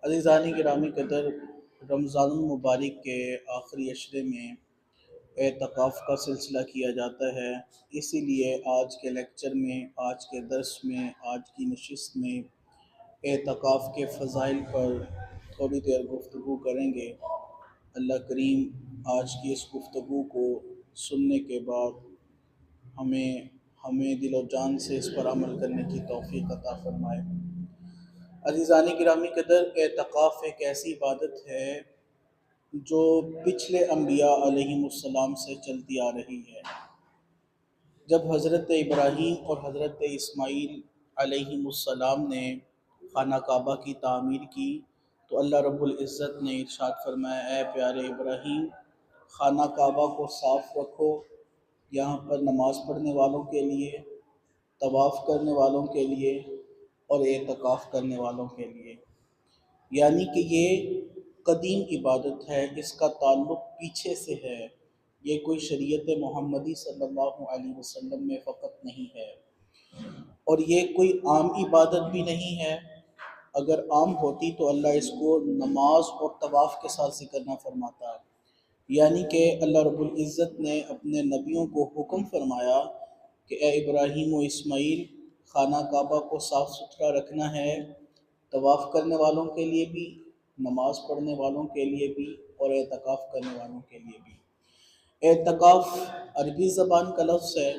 عزیزان گرامی قدر، رمضان المبارک کے آخری عشرے میں اعتکاف کا سلسلہ کیا جاتا ہے۔ اسی لیے آج کے لیکچر میں، آج کے درس میں، آج کی نشست میں اعتکاف کے فضائل پر تھوڑی دیر گفتگو کریں گے۔ اللہ کریم آج کی اس گفتگو کو سننے کے بعد ہمیں دل و جان سے اس پر عمل کرنے کی توفیق عطا فرمائے۔ عزیزان گرامی قدر، اعتکاف ایک ایسی عبادت ہے جو پچھلے انبیاء علیہم السلام سے چلتی آ رہی ہے۔ جب حضرت ابراہیم اور حضرت اسماعیل علیہم السلام نے خانہ کعبہ کی تعمیر کی تو اللہ رب العزت نے ارشاد فرمایا، اے پیارے ابراہیم، خانہ کعبہ کو صاف رکھو، یہاں پر نماز پڑھنے والوں کے لیے، طواف کرنے والوں کے لیے اور اعتکاف کرنے والوں کے لیے۔ یعنی کہ یہ قدیم عبادت ہے، اس کا تعلق پیچھے سے ہے، یہ کوئی شریعت محمدی صلی اللہ علیہ وسلم میں فقط نہیں ہے، اور یہ کوئی عام عبادت بھی نہیں ہے۔ اگر عام ہوتی تو اللہ اس کو نماز اور طواف کے ساتھ ذکر نہ فرماتا۔ یعنی کہ اللہ رب العزت نے اپنے نبیوں کو حکم فرمایا کہ اے ابراہیم و اسماعیل، خانہ کعبہ کو صاف ستھرا رکھنا ہے، طواف کرنے والوں کے لیے بھی، نماز پڑھنے والوں کے لیے بھی اور اعتکاف کرنے والوں کے لیے بھی۔ اعتکاف عربی زبان کا لفظ ہے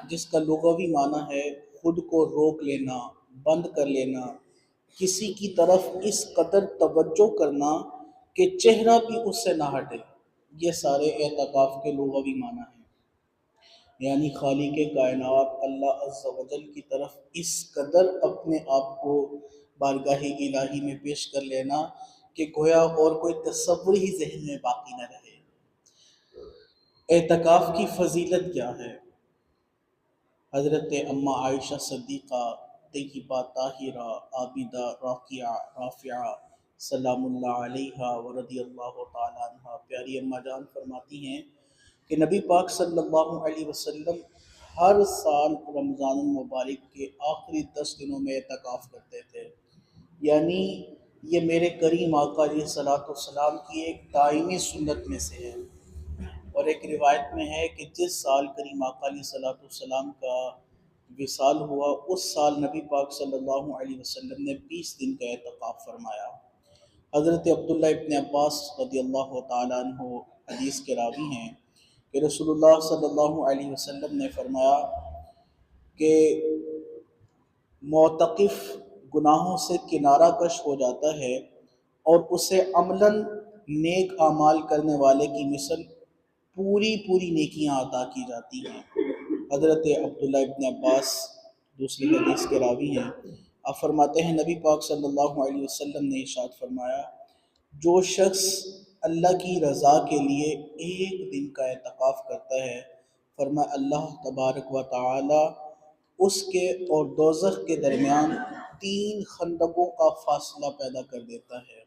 جس کا لغوی معنی ہے خود کو روک لینا، بند کر لینا، کسی کی طرف اس قدر توجہ کرنا کہ چہرہ بھی اس سے نہ ہٹے۔ یہ سارے اعتکاف کے لغوی معنی ہیں۔ یعنی خالق کائنات اللہ عز و جل کی طرف اس قدر اپنے آپ کو بارگاہ الہی میں پیش کر لینا کہ گویا اور کوئی تصور ہی ذہن میں باقی نہ رہے۔ اعتکاف کی فضیلت کیا ہے؟ حضرت اما عائشہ صدیقہ طیبہ طاہرہ عابدہ راکعہ رافعہ سلام اللہ علیہا ورضی اللہ تعالیٰ عنہ پیاری اما جان فرماتی ہیں کہ نبی پاک صلی اللہ علیہ وسلم ہر سال رمضان المبارک کے آخری 10 دنوں میں اعتکاف کرتے تھے۔ یعنی یہ میرے کریم آقا علیہ الصلوۃ والسلام کی ایک دائمی سنت میں سے ہے۔ اور ایک روایت میں ہے کہ جس سال کریم آقا علیہ الصلوۃ والسلام کا وصال ہوا، اس سال نبی پاک صلی اللہ علیہ وسلم نے 20 دن کا اعتکاف فرمایا۔ حضرت عبداللہ ابن عباس رضی اللہ تعالیٰ عنہ حدیث کے راوی ہیں کہ رسول اللہ صلی اللہ علیہ وسلم نے فرمایا کہ معتکف گناہوں سے کنارہ کش ہو جاتا ہے اور اسے عملاً نیک اعمال کرنے والے کی مثل پوری نیکیاں عطا کی جاتی ہیں۔ حضرت عبداللہ ابن عباس دوسری حدیث کے راوی ہیں، آپ فرماتے ہیں نبی پاک صلی اللہ علیہ وسلم نے ارشاد فرمایا، جو شخص اللہ کی رضا کے لیے ایک دن کا اعتکاف کرتا ہے، فرمایا اللہ تبارک و تعالی اس کے اور دوزخ کے درمیان 3 خندقوں کا فاصلہ پیدا کر دیتا ہے۔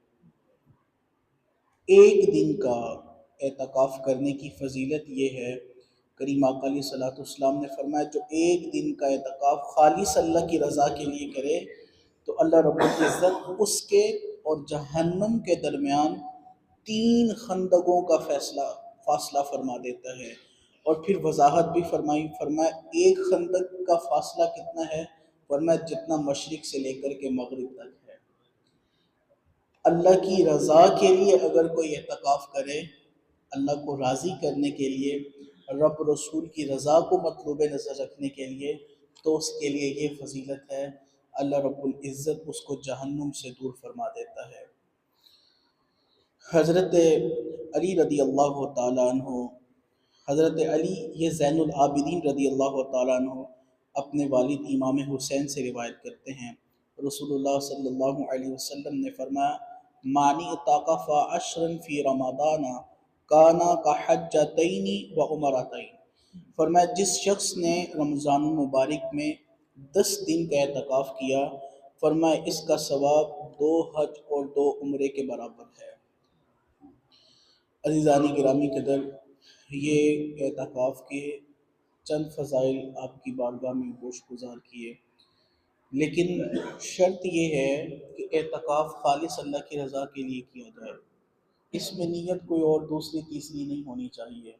ایک دن کا اعتکاف کرنے کی فضیلت یہ ہے، کریم آقا علیہ صلاۃ والسلام نے فرمایا جو ایک دن کا اعتکاف خالص اللہ کی رضا کے لیے کرے تو اللہ رب العزت اس کے اور جہنم کے درمیان 3 خندقوں کا فاصلہ فرما دیتا ہے۔ اور پھر وضاحت بھی فرمایا ایک خندق کا فاصلہ کتنا ہے؟ فرمایا جتنا مشرق سے لے کر کے مغرب تک ہے۔ اللہ کی رضا کے لیے اگر کوئی اعتکاف کرے، اللہ کو راضی کرنے کے لیے، رب رسول کی رضا کو مطلوب نظر رکھنے کے لیے، تو اس کے لیے یہ فضیلت ہے، اللہ رب العزت اس کو جہنم سے دور فرما دیتا ہے۔ حضرت علی رضی اللہ تعالیٰ عنہ، حضرت علی یہ زین العابدین رضی اللہ تعالیٰ عنہ اپنے والد امام حسین سے روایت کرتے ہیں، رسول اللہ صلی اللہ علیہ وسلم نے فرمایا معنی اعتکف عشرا فی رمضان کانا کحجتین و عمرتین، فرمایا جس شخص نے رمضان المبارک میں 10 دن کا اعتکاف کیا، فرمایا اس کا ثواب 2 حج اور 2 عمرے کے برابر ہے۔ عزیزان گرامی قدر، یہ اعتکاف کے چند فضائل آپ کی بارگاہ میں گوش گزار کیے۔ لیکن شرط یہ ہے کہ اعتکاف خالص اللہ کی رضا کے لیے کیا جائے، اس میں نیت کوئی اور دوسری تیسری نہیں ہونی چاہیے۔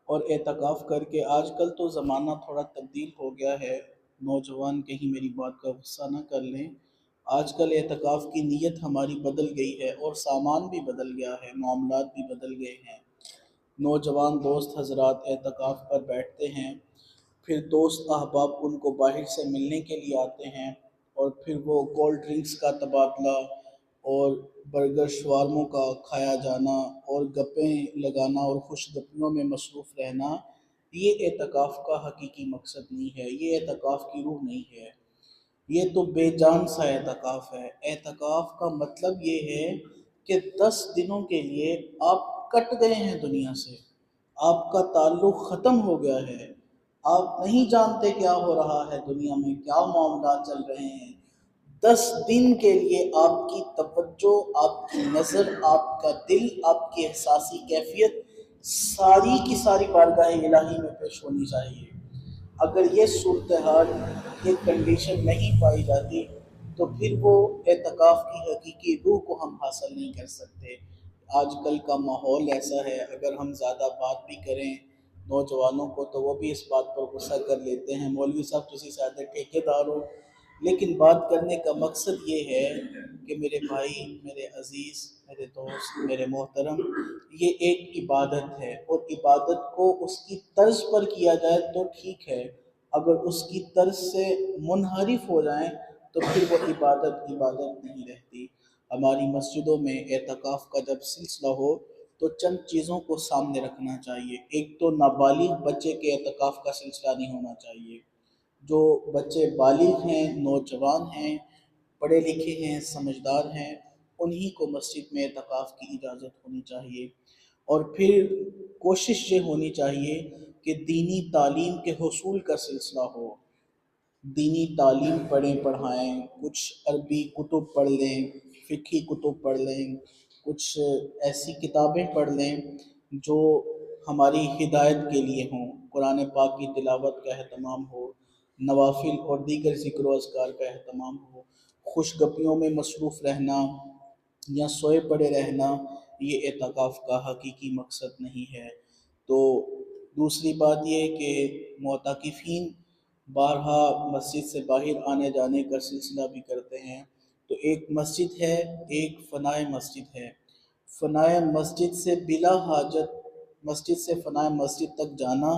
اور اعتکاف کر کے آج کل تو زمانہ تھوڑا تبدیل ہو گیا ہے، نوجوان کہیں میری بات کا غصہ نہ کر لیں، آج کل اعتکاف کی نیت ہماری بدل گئی ہے اور سامان بھی بدل گیا ہے، معاملات بھی بدل گئے ہیں۔ نوجوان دوست حضرات اعتکاف پر بیٹھتے ہیں، پھر دوست احباب ان کو باہر سے ملنے کے لیے آتے ہیں، اور پھر وہ کولڈ ڈرنکس کا تبادلہ اور برگر شوارموں کا کھایا جانا اور گپیں لگانا اور خوش گپیوں میں مصروف رہنا، یہ اعتکاف کا حقیقی مقصد نہیں ہے، یہ اعتکاف کی روح نہیں ہے، یہ تو بے جان سا اعتکاف ہے۔ اعتکاف کا مطلب یہ ہے کہ 10 دنوں کے لیے آپ کٹ گئے ہیں دنیا سے، آپ کا تعلق ختم ہو گیا ہے، آپ نہیں جانتے کیا ہو رہا ہے دنیا میں، کیا معاملات چل رہے ہیں۔ 10 دن کے لیے آپ کی توجہ، آپ کی نظر، آپ کا دل، آپ کی احساسی کیفیت ساری کی ساری بارگاہ الہی میں پیش ہونی چاہیے۔ اگر یہ صورتحال، یہ کنڈیشن نہیں پائی جاتی تو پھر وہ اعتکاف کی حقیقی روح کو ہم حاصل نہیں کر سکتے۔ آج کل کا ماحول ایسا ہے، اگر ہم زیادہ بات بھی کریں نوجوانوں کو تو وہ بھی اس بات پر غصہ کر لیتے ہیں، مولوی صاحب تسی زیادہ ٹھیکے دار ہو۔ لیکن بات کرنے کا مقصد یہ ہے کہ میرے بھائی، میرے عزیز، میرے دوست، میرے محترم، یہ ایک عبادت ہے، اور عبادت کو اس کی طرز پر کیا جائے تو ٹھیک ہے، اگر اس کی طرز سے منحرف ہو جائیں تو پھر وہ عبادت نہیں رہتی۔ ہماری مسجدوں میں اعتکاف کا جب سلسلہ ہو تو چند چیزوں کو سامنے رکھنا چاہیے۔ ایک تو نابالغ بچے کے اعتکاف کا سلسلہ نہیں ہونا چاہیے۔ جو بچے بالغ ہیں، نوجوان ہیں، پڑھے لکھے ہیں، سمجھدار ہیں، انہی کو مسجد میں اعتکاف کی اجازت ہونی چاہیے۔ اور پھر کوشش یہ ہونی چاہیے کہ دینی تعلیم کے حصول کا سلسلہ ہو، دینی تعلیم پڑھیں، پڑھائیں، کچھ عربی کتب پڑھ لیں، فقہی کتب پڑھ لیں، کچھ ایسی کتابیں پڑھ لیں جو ہماری ہدایت کے لیے ہوں، قرآن پاک کی تلاوت کا اہتمام ہو، نوافل اور دیگر ذکر و اذکار کا اہتمام ہو۔ خوش گپیوں میں مصروف رہنا یا سوئے پڑے رہنا یہ اعتکاف کا حقیقی مقصد نہیں ہے۔ تو دوسری بات یہ کہ معتکفین بارہا مسجد سے باہر آنے جانے کا سلسلہ بھی کرتے ہیں، تو ایک مسجد ہے، ایک فنائے مسجد ہے۔ فنائے مسجد سے بلا حاجت مسجد سے فنائے مسجد تک جانا،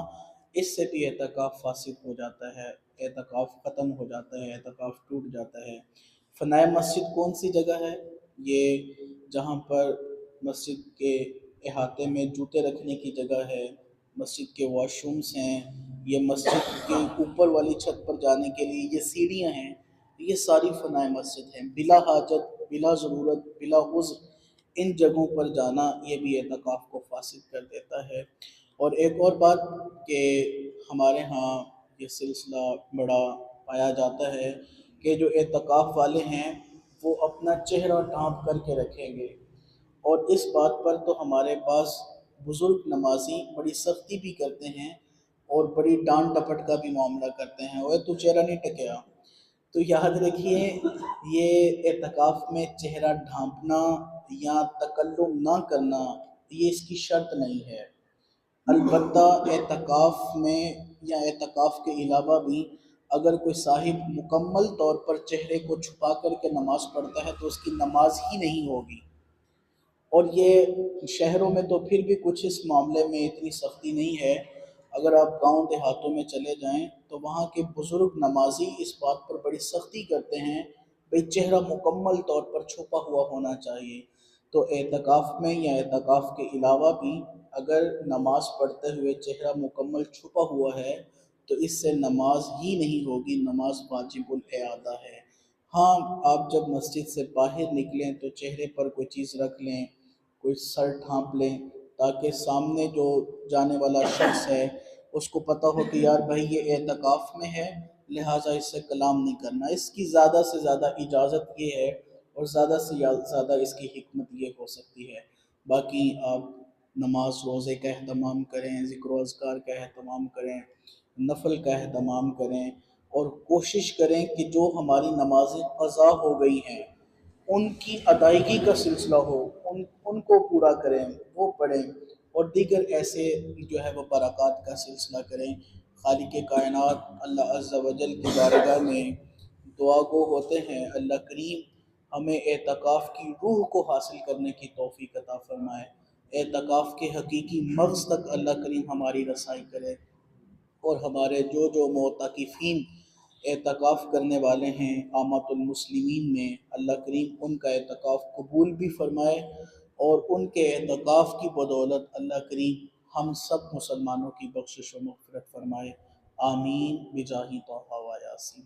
اس سے بھی اعتکاف فاسد ہو جاتا ہے، اعتکاف ختم ہو جاتا ہے، اعتکاف ٹوٹ جاتا ہے۔ فنائے مسجد کون سی جگہ ہے؟ یہ جہاں پر مسجد کے احاطے میں جوتے رکھنے کی جگہ ہے، مسجد کے واش رومز ہیں، یہ مسجد کے اوپر والی چھت پر جانے کے لیے یہ سیڑھیاں ہیں، یہ ساری فنائے مسجد ہیں۔ بلا حاجت، بلا ضرورت، بلا عذر ان جگہوں پر جانا یہ بھی اعتکاف کو فاسد کر دیتا ہے۔ اور ایک اور بات کہ ہمارے ہاں یہ سلسلہ بڑا پایا جاتا ہے کہ جو اعتکاف والے ہیں وہ اپنا چہرہ ڈھانپ کر کے رکھیں گے، اور اس بات پر تو ہمارے پاس بزرگ نمازی بڑی سختی بھی کرتے ہیں اور بڑی ڈانٹ ڈپٹ کا بھی معاملہ کرتے ہیں، وہ تو چہرہ نہیں ٹکیا۔ تو یاد رکھیے، یہ اعتکاف میں چہرہ ڈھانپنا یا تکلم نہ کرنا یہ اس کی شرط نہیں ہے۔ البتہ اعتکاف میں یا اعتکاف کے علاوہ بھی اگر کوئی صاحب مکمل طور پر چہرے کو چھپا کر کے نماز پڑھتا ہے تو اس کی نماز ہی نہیں ہوگی۔ اور یہ شہروں میں تو پھر بھی کچھ اس معاملے میں اتنی سختی نہیں ہے، اگر آپ گاؤں دیہاتوں میں چلے جائیں تو وہاں کے بزرگ نمازی اس بات پر بڑی سختی کرتے ہیں، بھئی چہرہ مکمل طور پر چھپا ہوا ہونا چاہیے۔ تو اعتکاف میں یا اعتکاف کے علاوہ بھی اگر نماز پڑھتے ہوئے چہرہ مکمل چھپا ہوا ہے تو اس سے نماز ہی نہیں ہوگی، نماز واجب الاعادہ ہے۔ ہاں، آپ جب مسجد سے باہر نکلیں تو چہرے پر کوئی چیز رکھ لیں، کوئی سر ڈھانپ لیں، تاکہ سامنے جو جانے والا شخص ہے اس کو پتہ ہو کہ یار بھائی یہ اعتکاف میں ہے، لہٰذا اس سے کلام نہیں کرنا۔ اس کی زیادہ سے زیادہ اجازت یہ ہے، اور زیادہ سے زیادہ اس کی حکمت یہ ہو سکتی ہے۔ باقی آپ نماز روزے کا اہتمام کریں، ذکر و اذکار کا اہتمام کریں، نفل کا اہتمام کریں، اور کوشش کریں کہ جو ہماری نمازیں قضا ہو گئی ہیں ان کی ادائیگی کا سلسلہ ہو، ان کو پورا کریں، وہ پڑھیں، اور دیگر ایسے جو ہے وہ برکات کا سلسلہ کریں۔ خالق کائنات اللہ عز و جل کی بارگاہ میں دعا گو ہوتے ہیں، اللہ کریم ہمیں اعتکاف کی روح کو حاصل کرنے کی توفیق عطا فرمائے، اعتکاف کے حقیقی مغز تک اللہ کریم ہماری رسائی کرے، اور ہمارے جو معتکفین اعتکاف کرنے والے ہیں عامۃ المسلمین میں، اللہ کریم ان کا اعتکاف قبول بھی فرمائے، اور ان کے اعتکاف کی بدولت اللہ کریم ہم سب مسلمانوں کی بخشش و مغفرت فرمائے۔ آمین بجاہ طہ و یاسین۔